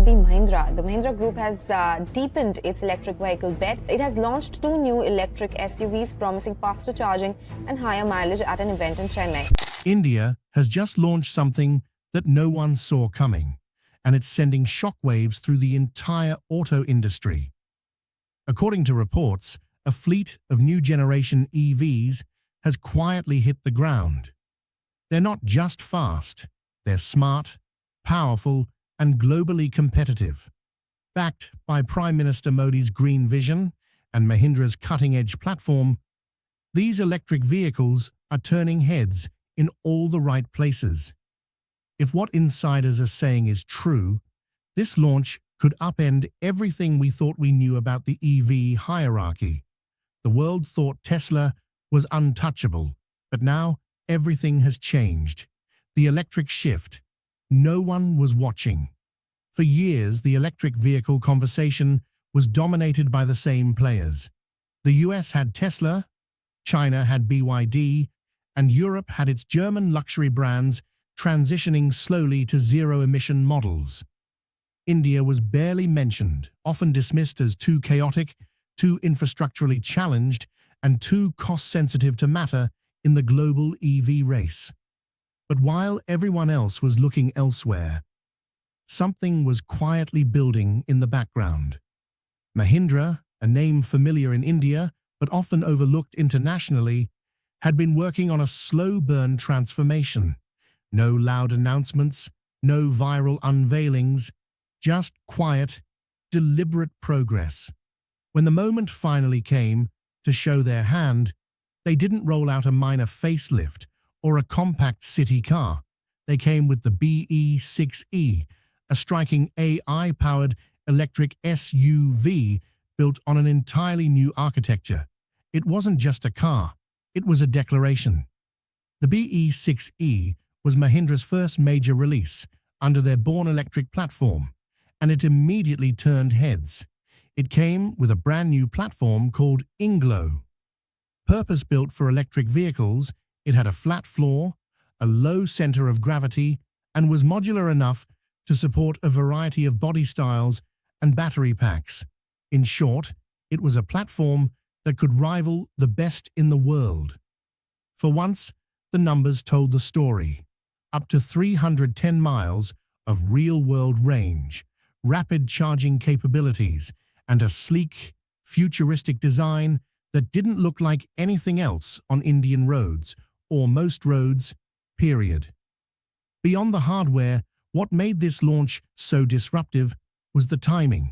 be Mahindra. The Mahindra Group has deepened its electric vehicle bet. It has launched two new electric SUVs promising faster charging and higher mileage at an event in Chennai. India has just launched something that no one saw coming, and it's sending shockwaves through the entire auto industry. According to reports, a fleet of new generation EVs has quietly hit the ground. They're not just fast, they're smart, powerful, and globally competitive. Backed by Prime Minister Modi's green vision and Mahindra's cutting-edge platform, these electric vehicles are turning heads in all the right places. If what insiders are saying is true, this launch could upend everything we thought we knew about the EV hierarchy. The world thought Tesla was untouchable, but now everything has changed. The electric shift. No one was watching. For years, the electric vehicle conversation was dominated by the same players. The US had Tesla, China had BYD, and Europe had its German luxury brands transitioning slowly to zero-emission models. India was barely mentioned, often dismissed as too chaotic, too infrastructurally challenged, and too cost-sensitive to matter in the global EV race. But while everyone else was looking elsewhere, something was quietly building in the background. Mahindra, a name familiar in India but often overlooked internationally, had been working on a slow-burn transformation. No loud announcements, no viral unveilings, just quiet, deliberate progress. When the moment finally came to show their hand, they didn't roll out a minor facelift or a compact city car. They came with the BE6E, a striking AI-powered electric SUV built on an entirely new architecture. It wasn't just a car, it was a declaration. The BE6E was Mahindra's first major release under their Born Electric platform, and it immediately turned heads. It came with a brand new platform called Inglo. Purpose-built for electric vehicles, it had a flat floor, a low center of gravity, and was modular enough to support a variety of body styles and battery packs. In short, it was a platform that could rival the best in the world. For once, the numbers told the story. Up to 310 miles of real-world range, rapid charging capabilities, and a sleek, futuristic design that didn't look like anything else on Indian roads, or most roads, period. Beyond the hardware, what made this launch so disruptive was the timing.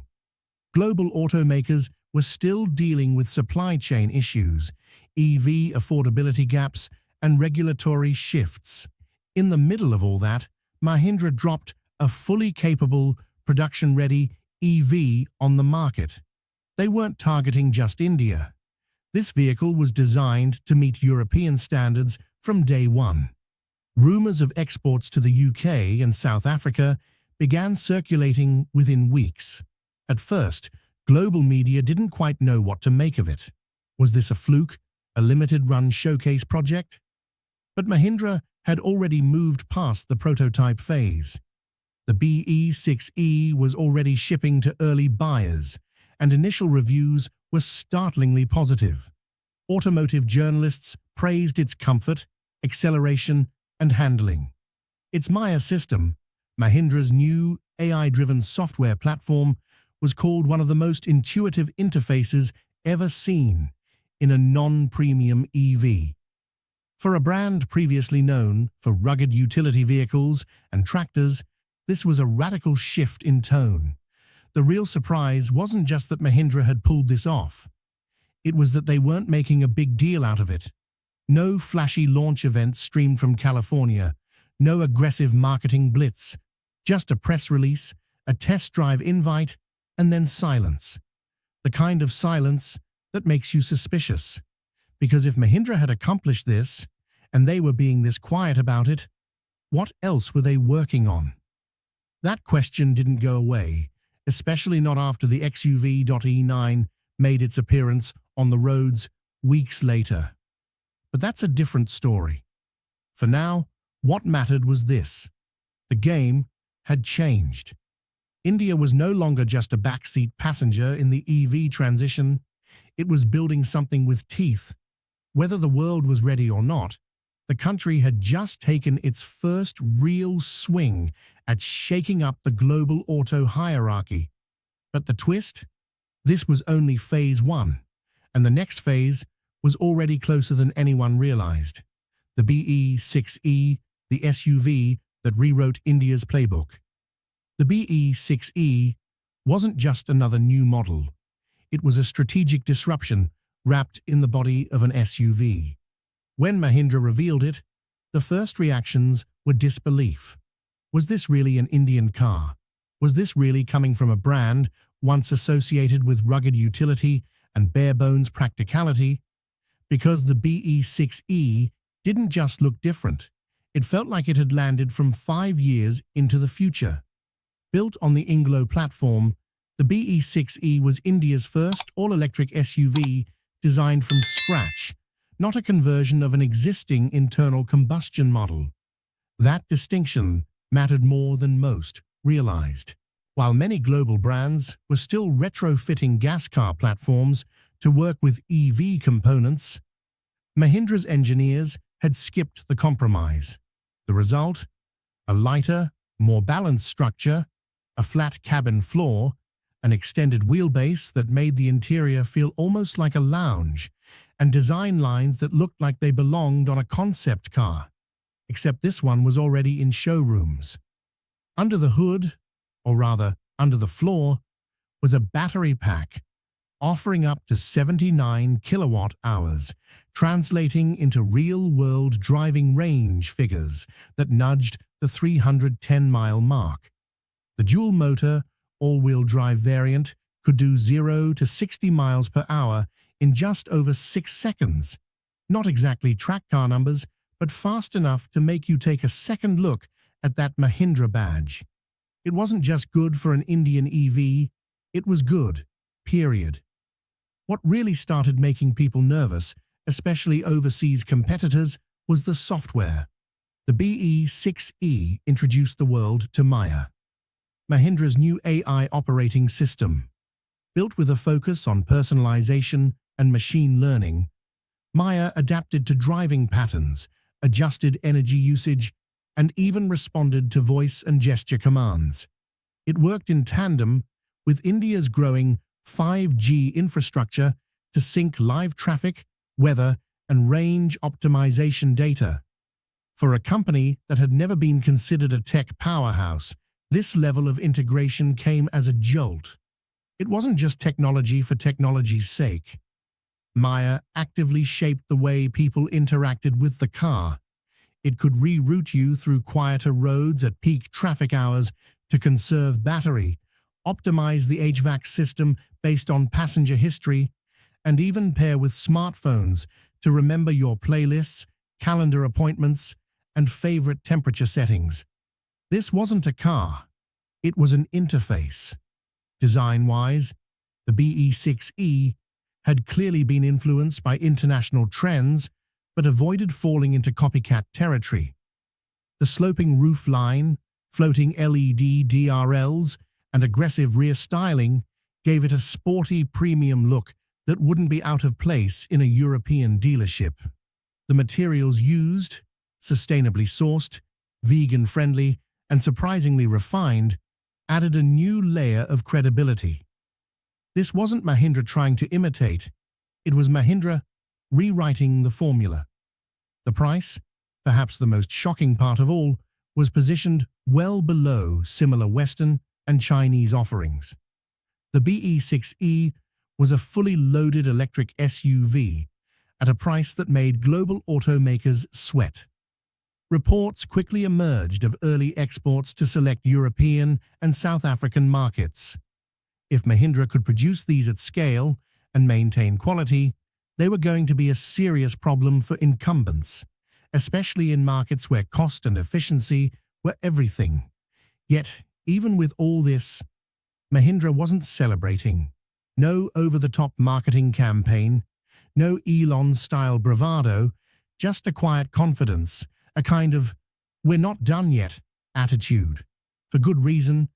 Global automakers were still dealing with supply chain issues, EV affordability gaps, and regulatory shifts. In the middle of all that, Mahindra dropped a fully capable, production-ready EV on the market. They weren't targeting just India. This vehicle was designed to meet European standards from day one. Rumors of exports to the UK and South Africa began circulating within weeks. At first, global media didn't quite know what to make of it. Was this a fluke, a limited-run showcase project? But Mahindra had already moved past the prototype phase. The BE6E was already shipping to early buyers, and initial reviews were startlingly positive. Automotive journalists praised its comfort, acceleration, and handling. Its Maya system, Mahindra's new AI-driven software platform, was called one of the most intuitive interfaces ever seen in a non-premium EV. For a brand previously known for rugged utility vehicles and tractors, this was a radical shift in tone. The real surprise wasn't just that Mahindra had pulled this off. It was that they weren't making a big deal out of it. No flashy launch events streamed from California, no aggressive marketing blitz, just a press release, a test drive invite, and then silence. The kind of silence that makes you suspicious. Because if Mahindra had accomplished this, and they were being this quiet about it, what else were they working on? That question didn't go away, especially not after the XUV.E9 made its appearance on the roads weeks later. But that's a different story. For now, what mattered was this. The game had changed. India was no longer just a backseat passenger in the EV transition. It was building something with teeth. Whether the world was ready or not, the country had just taken its first real swing at shaking up the global auto hierarchy. But the twist? This was only phase one, and the next phase was already closer than anyone realized. The BE6E, the SUV that rewrote India's playbook. The BE6E wasn't just another new model. It was a strategic disruption wrapped in the body of an SUV. When Mahindra revealed it, the first reactions were disbelief. Was this really an Indian car? Was this really coming from a brand once associated with rugged utility and bare-bones practicality? Because the BE6E didn't just look different. It felt like it had landed from 5 years into the future. Built on the Inglo platform, the BE6E was India's first all-electric SUV designed from scratch, not a conversion of an existing internal combustion model. That distinction mattered more than most realized. While many global brands were still retrofitting gas car platforms to work with EV components, Mahindra's engineers had skipped the compromise. The result? A lighter, more balanced structure, a flat cabin floor, an extended wheelbase that made the interior feel almost like a lounge, and design lines that looked like they belonged on a concept car. Except this one was already in showrooms. Under the hood, or rather, under the floor, was a battery pack offering up to 79 kilowatt hours, translating into real-world driving range figures that nudged the 310-mile mark. The dual-motor, all-wheel drive variant could do 0 to 60 miles per hour in just over 6 seconds. Not exactly track car numbers, but fast enough to make you take a second look at that Mahindra badge. It wasn't just good for an Indian EV, it was good, period. What really started making people nervous, especially overseas competitors, was the software. The BE6E introduced the world to Maya, Mahindra's new AI operating system. Built with a focus on personalization and machine learning, Maya adapted to driving patterns, adjusted energy usage, and even responded to voice and gesture commands. It worked in tandem with India's growing 5G infrastructure to sync live traffic, weather, and range optimization data. For a company that had never been considered a tech powerhouse, this level of integration came as a jolt. It wasn't just technology for technology's sake. Maya actively shaped the way people interacted with the car. It could reroute you through quieter roads at peak traffic hours to conserve battery, optimize the HVAC system based on passenger history, and even pair with smartphones to remember your playlists, calendar appointments, and favorite temperature settings. This wasn't a car. It was an interface. Design-wise, the BE6E had clearly been influenced by international trends, but avoided falling into copycat territory. The sloping roof line, floating LED DRLs, and aggressive rear styling gave it a sporty premium look that wouldn't be out of place in a European dealership. The materials used, sustainably sourced, vegan-friendly, and surprisingly refined, added a new layer of credibility. This wasn't Mahindra trying to imitate, it was Mahindra rewriting the formula. The price, perhaps the most shocking part of all, was positioned well below similar Western and Chinese offerings. The BE6E was a fully loaded electric SUV at a price that made global automakers sweat. Reports quickly emerged of early exports to select European and South African markets. If Mahindra could produce these at scale and maintain quality, they were going to be a serious problem for incumbents, especially in markets where cost and efficiency were everything. Yet, even with all this, Mahindra wasn't celebrating. No over-the-top marketing campaign, no Elon-style bravado, just a quiet confidence, a kind of "we're not done yet" attitude. For good reason,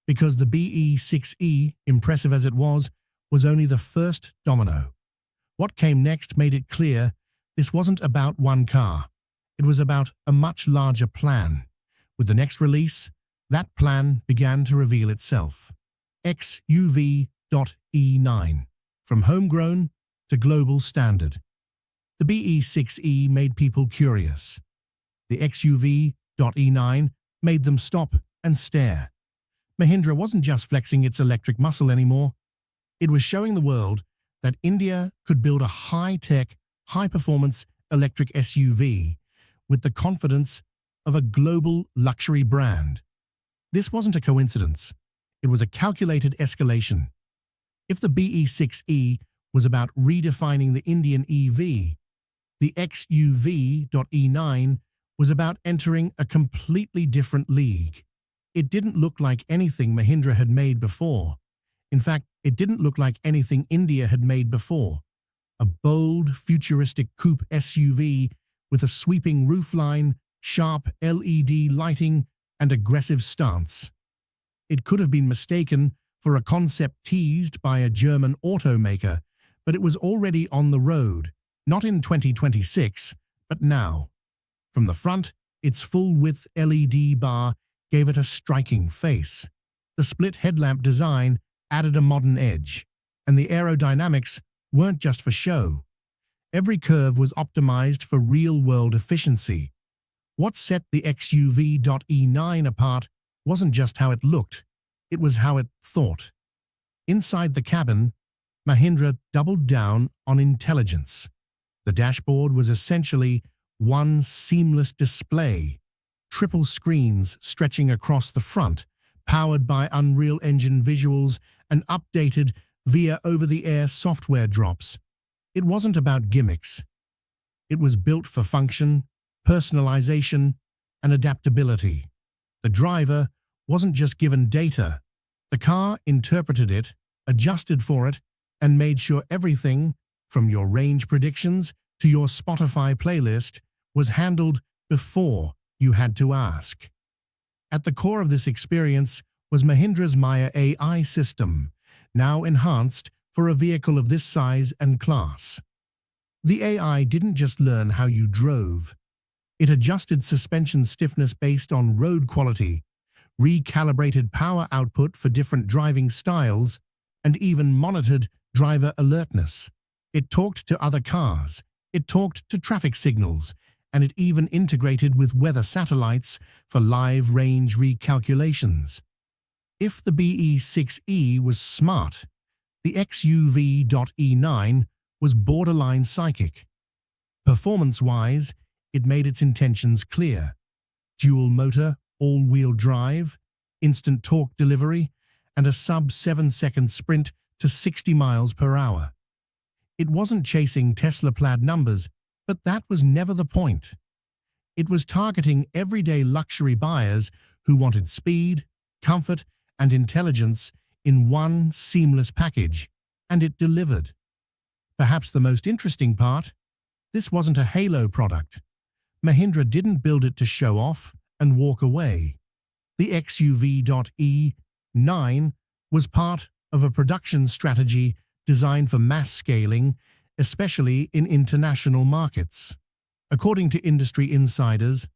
because the BE6E, impressive as it was only the first domino. What came next made it clear this wasn't about one car. It was about a much larger plan. With the next release, that plan began to reveal itself. XUV.E9, from homegrown to global standard. The BE6E made people curious. The XUV.E9 made them stop and stare. Mahindra wasn't just flexing its electric muscle anymore. It was showing the world that India could build a high-tech, high-performance electric SUV with the confidence of a global luxury brand. This wasn't a coincidence. It was a calculated escalation. If the BE6E was about redefining the Indian EV, the XUV.E9 was about entering a completely different league. It didn't look like anything Mahindra had made before. In fact, it didn't look like anything India had made before. A bold, futuristic coupe SUV with a sweeping roofline, sharp LED lighting, and aggressive stance. It could have been mistaken for a concept teased by a German automaker, but it was already on the road, not in 2026, but now. From the front, its full-width LED bar gave it a striking face. The split headlamp design added a modern edge, and the aerodynamics weren't just for show. Every curve was optimized for real-world efficiency. What set the XUV.E9 apart wasn't just how it looked, it was how it thought. Inside the cabin, Mahindra doubled down on intelligence. The dashboard was essentially one seamless display, triple screens stretching across the front, powered by Unreal Engine visuals and updated via over-the-air software drops. It wasn't about gimmicks. It was built for function, personalization, and adaptability. The driver wasn't just given data. The car interpreted it, adjusted for it, and made sure everything, from your range predictions to your Spotify playlist, was handled before you had to ask. At the core of this experience was Mahindra's Maya AI system, now enhanced for a vehicle of this size and class. The AI didn't just learn how you drove. It adjusted suspension stiffness based on road quality, recalibrated power output for different driving styles, and even monitored driver alertness. It talked to other cars, it talked to traffic signals, and it even integrated with weather satellites for live range recalculations. If the BE6E was smart, the XUV.E9 was borderline psychic. Performance-wise, it made its intentions clear. Dual motor, all-wheel drive, instant torque delivery, and a sub-7-second sprint to 60 miles per hour. It wasn't chasing Tesla-plaid numbers, but that was never the point. It was targeting everyday luxury buyers who wanted speed, comfort, and intelligence in one seamless package, and it delivered. Perhaps the most interesting part, this wasn't a halo product. Mahindra didn't build it to show off and walk away. The XUV.E9 was part of a production strategy designed for mass scaling, especially in international markets. According to industry insiders,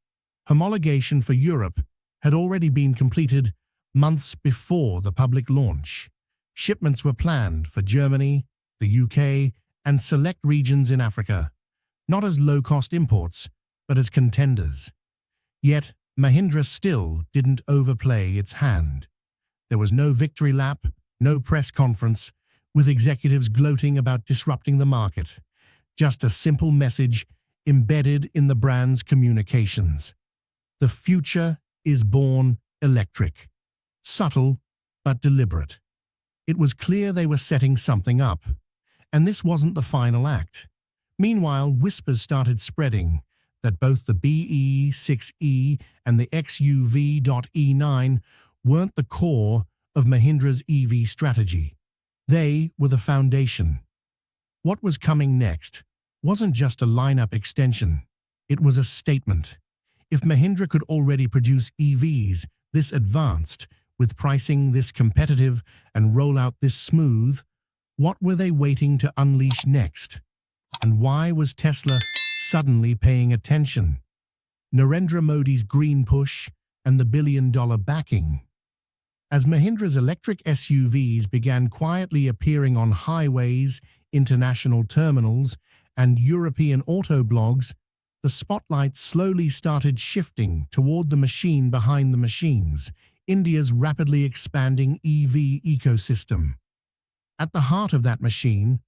homologation for Europe had already been completed months before the public launch. Shipments were planned for Germany, the UK, and select regions in Africa, not as low-cost imports, but as contenders. Yet, Mahindra still didn't overplay its hand. There was no victory lap, no press conference, with executives gloating about disrupting the market. Just a simple message embedded in the brand's communications. The future is born electric. Subtle, but deliberate. It was clear they were setting something up. And this wasn't the final act. Meanwhile, whispers started spreading that both the BE6E and the XUV.E9 weren't the core of Mahindra's EV strategy. They were the foundation. What was coming next wasn't just a lineup extension. It was a statement. If Mahindra could already produce EVs this advanced, With pricing this competitive and rollout this smooth, what were they waiting to unleash next? And why was Tesla suddenly paying attention? Narendra Modi's green push and the billion-dollar backing. As Mahindra's electric SUVs began quietly appearing on highways, international terminals, and European auto blogs, the spotlight slowly started shifting toward the machine behind the machines, India's rapidly expanding EV ecosystem. At the heart of that machine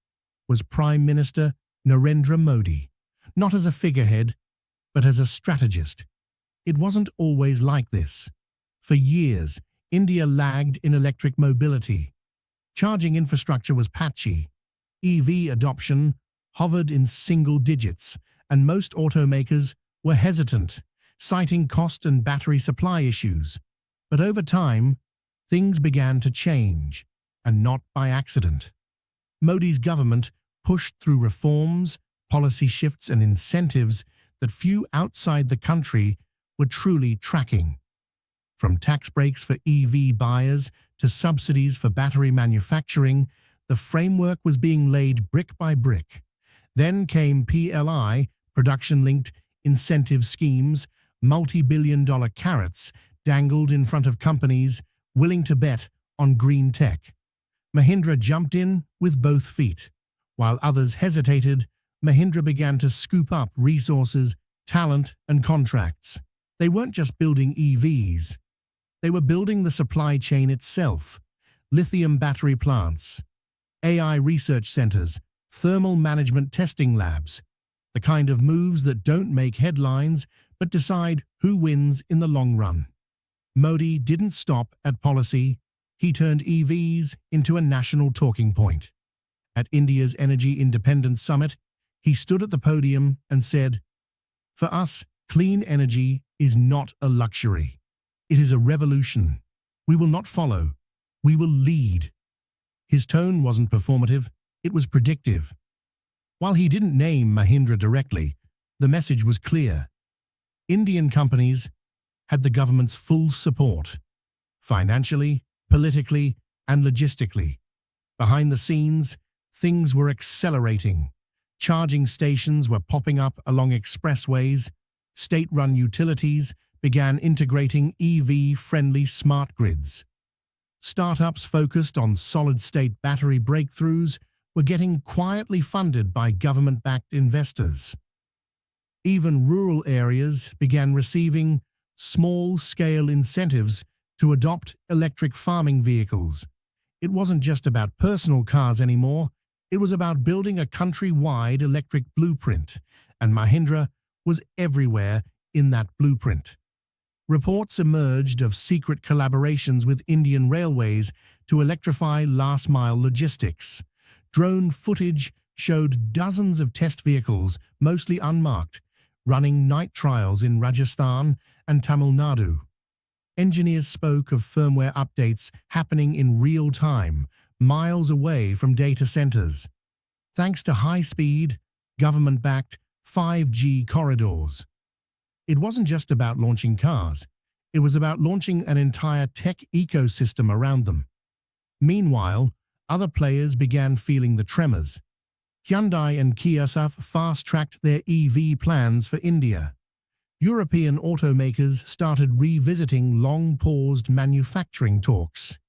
was Prime Minister Narendra Modi, not as a figurehead, but as a strategist. It wasn't always like this. For years, India lagged in electric mobility. Charging infrastructure was patchy. EV adoption hovered in single digits, and most automakers were hesitant, citing cost and battery supply issues. But over time, things began to change, and not by accident. Modi's government pushed through reforms, policy shifts, and incentives that few outside the country were truly tracking. From tax breaks for EV buyers to subsidies for battery manufacturing, the framework was being laid brick by brick. Then came PLI, production-linked incentive schemes, multi-billion-dollar carrots dangled in front of companies willing to bet on green tech. Mahindra jumped in with both feet. While others hesitated, Mahindra began to scoop up resources, talent, and contracts. They weren't just building EVs. They were building the supply chain itself. Lithium battery plants, AI research centers, thermal management testing labs. The kind of moves that don't make headlines but decide who wins in the long run. Modi didn't stop at policy. He turned EVs into a national talking point. At India's Energy Independence Summit, he stood at the podium and said, "For us, clean energy is not a luxury. It is a revolution. We will not follow. We will lead." His tone wasn't performative, it was predictive. While he didn't name Mahindra directly, the message was clear. Indian companies had the government's full support, financially, politically, and logistically. Behind the scenes, things were accelerating. Charging stations were popping up along expressways. State-run utilities began integrating EV-friendly smart grids. Startups focused on solid-state battery breakthroughs were getting quietly funded by government-backed investors. Even rural areas began receiving small-scale incentives to adopt electric farming vehicles. It wasn't just about personal cars anymore, it was about building a country-wide electric blueprint, and Mahindra was everywhere in that blueprint. Reports emerged of secret collaborations with Indian Railways to electrify last-mile logistics. Drone footage showed dozens of test vehicles, mostly unmarked, running night trials in Rajasthan and Tamil Nadu. Engineers spoke of firmware updates happening in real time, miles away from data centers, thanks to high-speed, government-backed 5G corridors. It wasn't just about launching cars, it was about launching an entire tech ecosystem around them. Meanwhile, other players began feeling the tremors. Hyundai and Kia fast-tracked their EV plans for India. European automakers started revisiting long-paused manufacturing talks.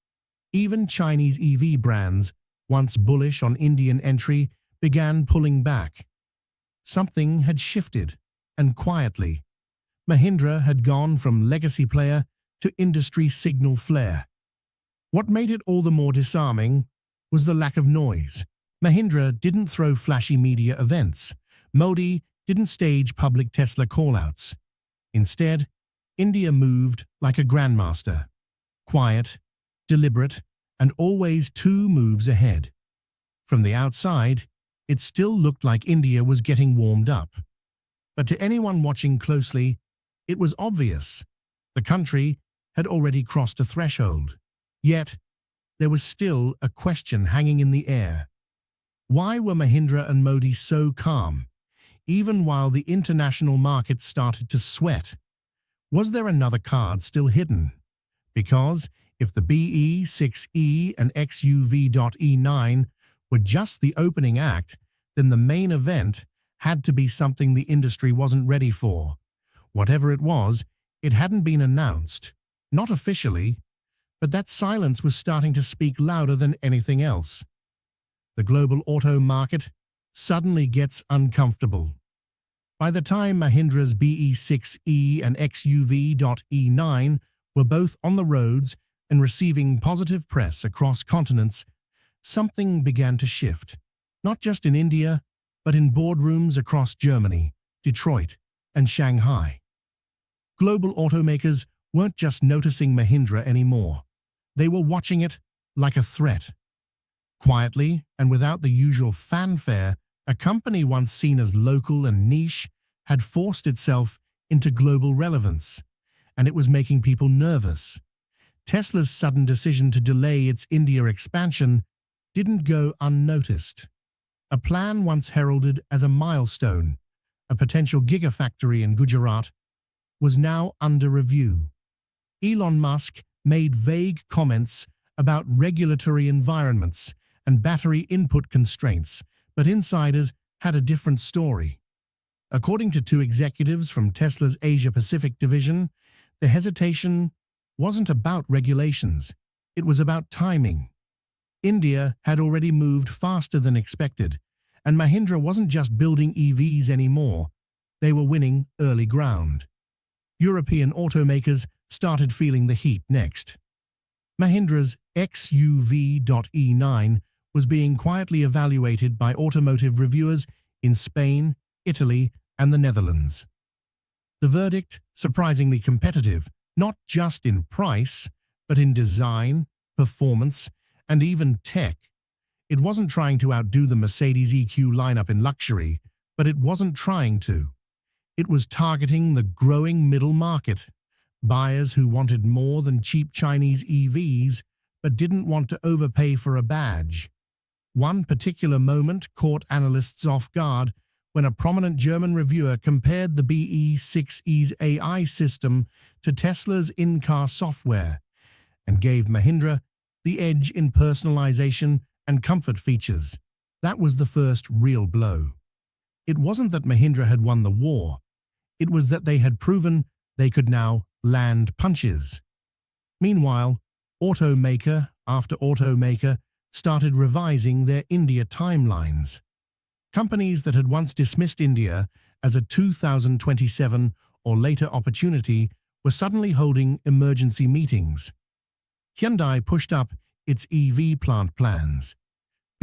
Even Chinese EV brands, once bullish on Indian entry, began pulling back. Something had shifted, and quietly. Mahindra had gone from legacy player to industry signal flare. What made it all the more disarming was the lack of noise. Mahindra didn't throw flashy media events. Modi didn't stage public Tesla callouts. Instead, India moved like a grandmaster. Quiet, deliberate, and always 2 moves ahead. From the outside, it still looked like India was getting warmed up. But to anyone watching closely, it was obvious. The country had already crossed a threshold. Yet, there was still a question hanging in the air. Why were Mahindra and Modi so calm, even while the international market started to sweat? Was there another card still hidden? Because, If the BE6E and XUV.E9 were just the opening act, then the main event had to be something the industry wasn't ready for. Whatever it was, it hadn't been announced, not officially, but that silence was starting to speak louder than anything else. The global auto market suddenly gets uncomfortable. By the time Mahindra's BE6E and XUV.E9 were both on the roads and receiving positive press across continents, something began to shift, not just in India, but in boardrooms across Germany, Detroit, and Shanghai. Global automakers weren't just noticing Mahindra anymore. They were watching it like a threat. Quietly and without the usual fanfare, a company once seen as local and niche had forced itself into global relevance, and it was making people nervous. Tesla's sudden decision to delay its India expansion didn't go unnoticed. A plan once heralded as a milestone, a potential gigafactory in Gujarat, was now under review. Elon Musk made vague comments about regulatory environments and battery input constraints, but insiders had a different story. According to two executives from Tesla's Asia-Pacific division, the hesitation wasn't about regulations, it was about timing. India had already moved faster than expected, and Mahindra wasn't just building EVs anymore, they were winning early ground. European automakers started feeling the heat next. Mahindra's XUV.E9 was being quietly evaluated by automotive reviewers in Spain, Italy, and the Netherlands. The verdict, surprisingly competitive, not just in price, but in design, performance, and even tech. It wasn't trying to outdo the Mercedes EQ lineup in luxury, but it wasn't trying to. It was targeting the growing middle market, buyers who wanted more than cheap Chinese EVs but didn't want to overpay for a badge. One particular moment caught analysts off guard when a prominent German reviewer compared the BE6E's AI system to Tesla's in-car software and gave Mahindra the edge in personalization and comfort features. That was the first real blow. It wasn't that Mahindra had won the war. It was that they had proven they could now land punches. Meanwhile, automaker after automaker started revising their India timelines. Companies that had once dismissed India as a 2027 or later opportunity were suddenly holding emergency meetings. Hyundai pushed up its EV plant plans.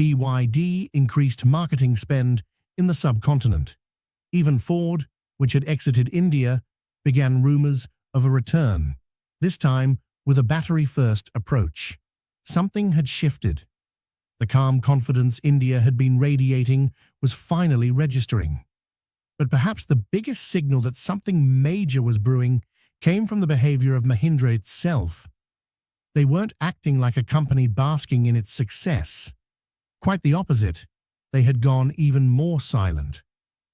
BYD increased marketing spend in the subcontinent. Even Ford, which had exited India, began rumors of a return, this time with a battery-first approach. Something had shifted. The calm confidence India had been radiating was finally registering. But perhaps the biggest signal that something major was brewing came from the behavior of Mahindra itself. They weren't acting like a company basking in its success. Quite the opposite, they had gone even more silent.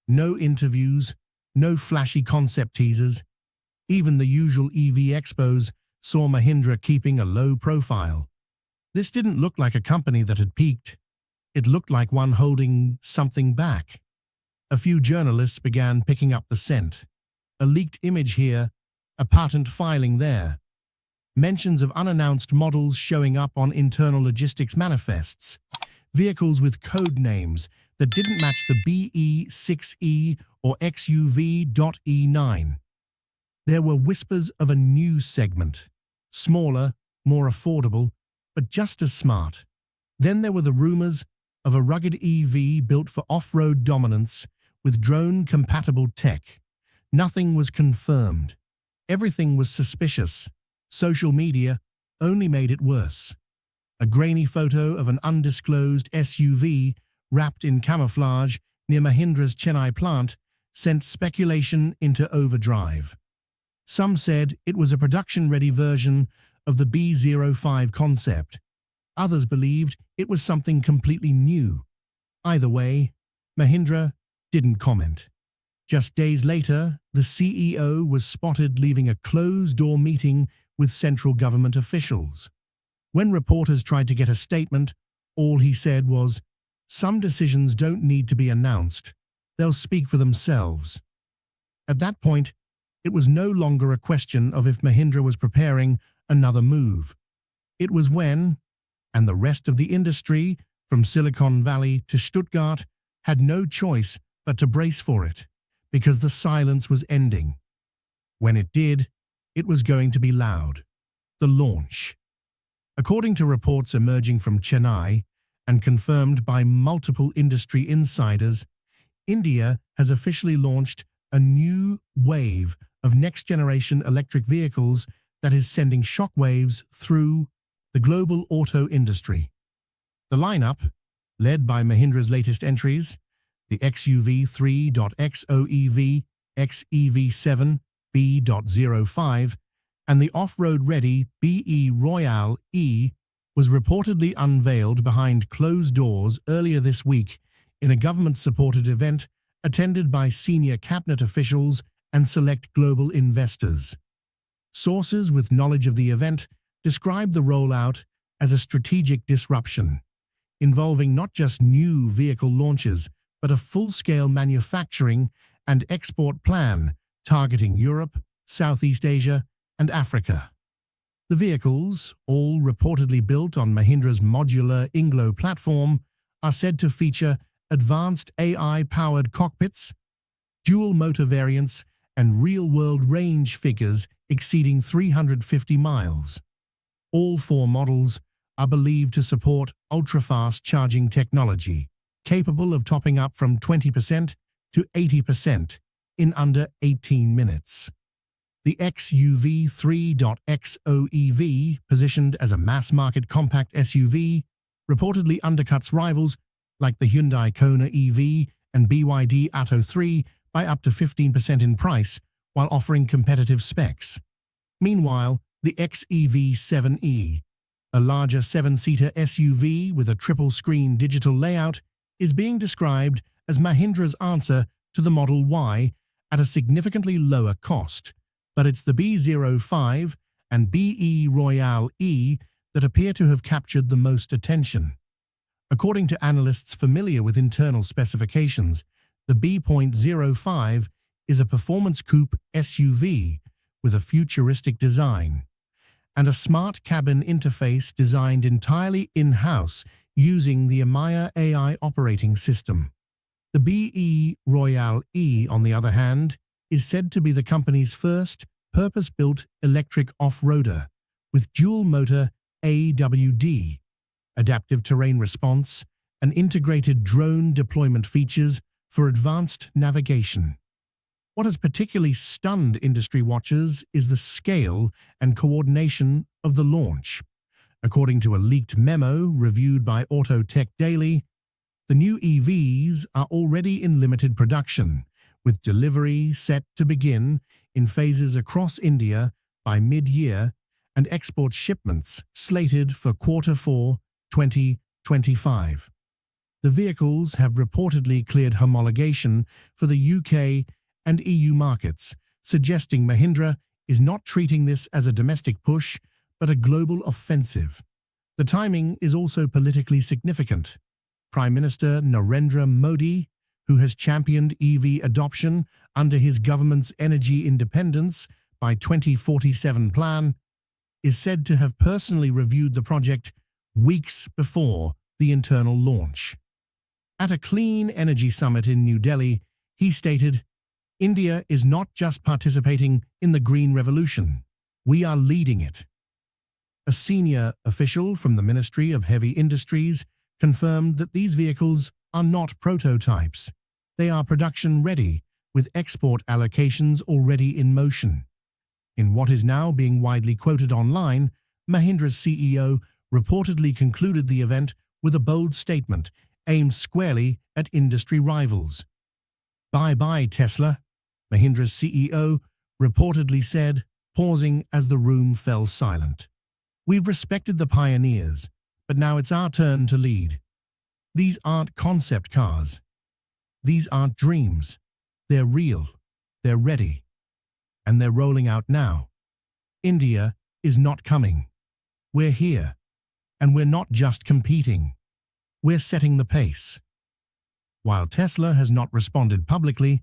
No interviews, no flashy concept teasers. Even the usual EV expos saw Mahindra keeping a low profile. This didn't look like a company that had peaked. It looked like one holding something back. A few journalists began picking up the scent. A leaked image here, a patent filing there. Mentions of unannounced models showing up on internal logistics manifests. Vehicles with code names that didn't match the BE6E or XUV.E9. There were whispers of a new segment. Smaller, more affordable, but just as smart. Then there were the rumors of a rugged EV built for off-road dominance with drone-compatible tech. Nothing was confirmed. Everything was suspicious. Social media only made it worse. A grainy photo of an undisclosed SUV wrapped in camouflage near Mahindra's Chennai plant sent speculation into overdrive. Some said it was a production-ready version of the B05 concept. Others believed it was something completely new. Either way, Mahindra didn't comment. Just days later, the CEO was spotted leaving a closed-door meeting with central government officials. When reporters tried to get a statement, all he said was, "Some decisions don't need to be announced. They'll speak for themselves." At that point, it was no longer a question of if Mahindra was preparing another move. It was when, and the rest of the industry, from Silicon Valley to Stuttgart, had no choice but to brace for it, because the silence was ending. When it did, it was going to be loud. The launch. According to reports emerging from Chennai and confirmed by multiple industry insiders, India has officially launched a new wave of next-generation electric vehicles that is sending shockwaves through the global auto industry. The lineup, led by Mahindra's latest entries, the XUV 3.XOEV XEV7 B.05 and the off-road-ready BE Royale E, was reportedly unveiled behind closed doors earlier this week in a government-supported event attended by senior cabinet officials and select global investors. Sources with knowledge of the event described the rollout as a strategic disruption, involving not just new vehicle launches, but a full-scale manufacturing and export plan targeting Europe, Southeast Asia, and Africa. The vehicles, all reportedly built on Mahindra's modular Inglo platform, are said to feature advanced AI-powered cockpits, dual-motor variants, and real-world range figures exceeding 350 miles. All four models are believed to support ultra-fast charging technology, capable of topping up from 20% to 80% in under 18 minutes. The XUV 3.XOEV, positioned as a mass-market compact SUV, reportedly undercuts rivals like the Hyundai Kona EV and BYD Atto 3 by up to 15% in price, while offering competitive specs. Meanwhile, the XEV7E, a larger seven-seater SUV with a triple-screen digital layout, is being described as Mahindra's answer to the Model Y at a significantly lower cost. But it's the B05 and BE Royale E that appear to have captured the most attention. According to analysts familiar with internal specifications, the B.05 is a performance coupe SUV with a futuristic design and a smart cabin interface designed entirely in-house using the Amaya AI operating system. The BE Royale E, on the other hand, is said to be the company's first purpose-built electric off-roader with dual-motor AWD, adaptive terrain response, and integrated drone deployment features for advanced navigation. What has particularly stunned industry watchers is the scale and coordination of the launch. According to a leaked memo reviewed by Auto Tech Daily, the new EVs are already in limited production, with delivery set to begin in phases across India by mid-year and export shipments slated for Q4 2025. The vehicles have reportedly cleared homologation for the UK and EU markets, suggesting Mahindra is not treating this as a domestic push, but a global offensive. The timing is also politically significant. Prime Minister Narendra Modi, who has championed EV adoption under his government's energy independence by 2047 plan, is said to have personally reviewed the project weeks before the internal launch. At a clean energy summit in New Delhi, he stated, "India is not just participating in the green revolution, we are leading it." A senior official from the Ministry of Heavy Industries confirmed that these vehicles are not prototypes. They are production-ready, with export allocations already in motion. In what is now being widely quoted online, Mahindra's CEO reportedly concluded the event with a bold statement aimed squarely at industry rivals. "Bye-bye, Tesla," Mahindra's CEO reportedly said, pausing as the room fell silent. "We've respected the pioneers, but now it's our turn to lead. These aren't concept cars. These aren't dreams. They're real, they're ready, and they're rolling out now. India is not coming. We're here." And we're not just competing, we're setting the pace. While Tesla has not responded publicly,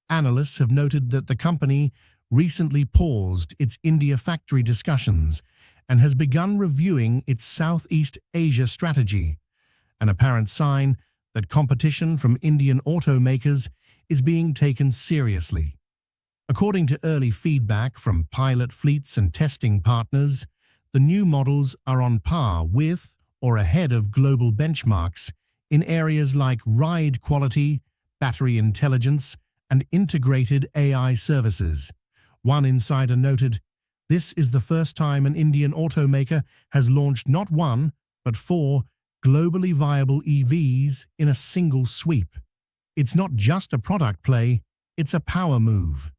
analysts have noted that the company recently paused its India factory discussions and has begun reviewing its Southeast Asia strategy, an apparent sign that competition from Indian automakers is being taken seriously. According to early feedback from pilot fleets and testing partners, the new models are on par with or ahead of global benchmarks in areas like ride quality, battery intelligence, and integrated AI services. One insider noted, "This is the first time an Indian automaker has launched not one, but 4 globally viable EVs in a single sweep. It's not just a product play, it's a power move."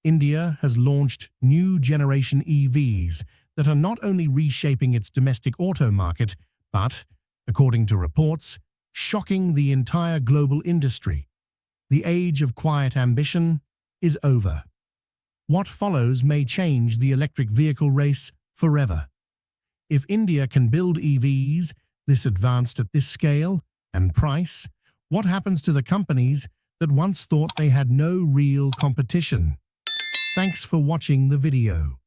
India has launched new generation EVs that are not only reshaping its domestic auto market, but, according to reports, shocking the entire global industry. The age of quiet ambition is over. What follows may change the electric vehicle race forever. If India can build EVs this advanced at this scale and price, what happens to the companies that once thought they had no real competition? Thanks for watching the video.